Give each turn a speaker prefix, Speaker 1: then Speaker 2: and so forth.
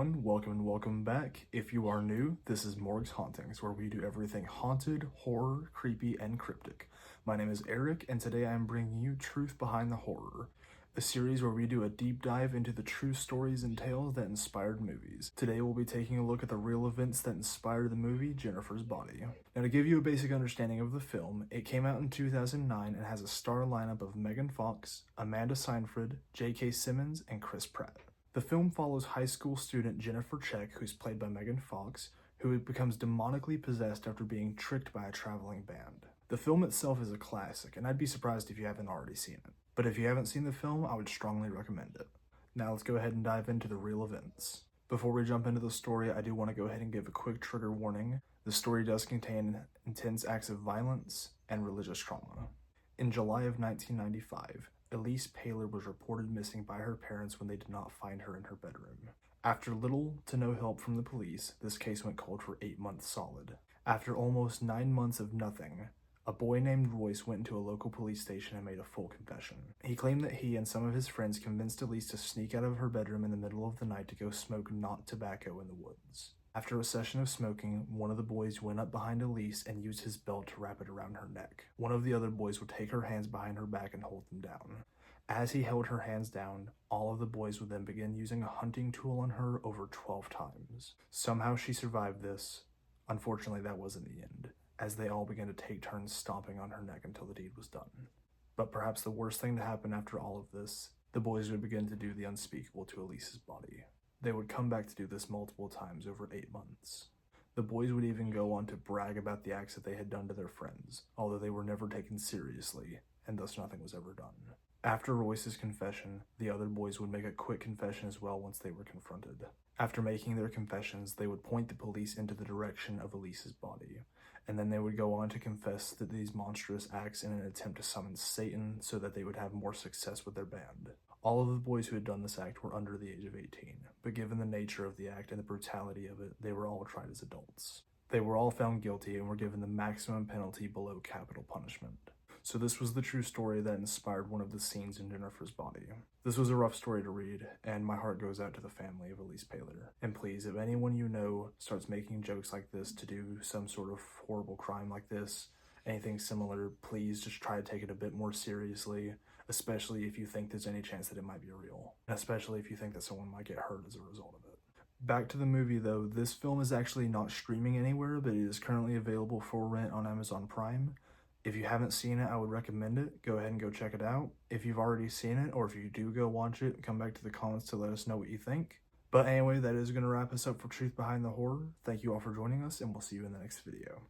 Speaker 1: everyone, welcome and welcome back. If you are new, this is Morg's Hauntings, where we do everything haunted, horror, creepy, and cryptic. My name is Eric, and today I am bringing you Truth Behind the Horror, a series where we do a deep dive into the true stories and tales that inspired movies. Today we'll be taking a look at the real events that inspired the movie Jennifer's Body. Now, to give you a basic understanding of the film, it came out in 2009 and has a star lineup of Megan Fox, Amanda Seyfried, J.K. Simmons, and Chris Pratt. The film follows high school student Jennifer Check, who's played by Megan Fox, who becomes demonically possessed after being tricked by a traveling band. The film itself is a classic, and I'd be surprised if you haven't already seen it. But if you haven't seen the film, I would strongly recommend it. Now let's go ahead and dive into the real events. Before we jump into the story, I do want to go ahead and give a quick trigger warning. The story does contain intense acts of violence and religious trauma. In July of 1995, Elise Palor was reported missing by her parents when they did not find her in her bedroom. After little to no help from the police, this case went cold for 8 months solid. After almost 9 months of nothing, a boy named Royce went into a local police station and made a full confession. He claimed that he and some of his friends convinced Elise to sneak out of her bedroom in the middle of the night to go smoke not tobacco in the woods. After a session of smoking, one of the boys went up behind Elise and used his belt to wrap it around her neck. One of the other boys would take her hands behind her back and hold them down. As he held her hands down, all of the boys would then begin using a hunting tool on her over 12 times. Somehow she survived this. Unfortunately, that wasn't the end, as they all began to take turns stomping on her neck until the deed was done. But perhaps the worst thing to happen after all of this, the boys would begin to do the unspeakable to Elise's body. They would come back to do this multiple times over 8 months. The boys would even go on to brag about the acts that they had done to their friends, although they were never taken seriously, and thus nothing was ever done. After Royce's confession, the other boys would make a quick confession as well once they were confronted. After making their confessions, they would point the police into the direction of Elise's body, and then they would go on to confess that these monstrous acts in an attempt to summon Satan so that they would have more success with their band. All of the boys who had done this act were under the age of 18, but given the nature of the act and the brutality of it, they were all tried as adults. They were all found guilty and were given the maximum penalty below capital punishment. So this was the true story that inspired one of the scenes in Jennifer's Body. This was a rough story to read, and my heart goes out to the family of Elise Palor. And please, if anyone you know starts making jokes like this to do some sort of horrible crime like this, anything similar, please just try to take it a bit more seriously, especially if you think there's any chance that it might be real, and especially if you think that someone might get hurt as a result of it. Back to the movie though, this film is actually not streaming anywhere, but it is currently available for rent on Amazon Prime. If you haven't seen it, I would recommend it. Go ahead and go check it out. If you've already seen it, or if you do go watch it, come back to the comments to let us know what you think. But anyway, that is going to wrap us up for Truth Behind the Horror. Thank you all for joining us, and we'll see you in the next video.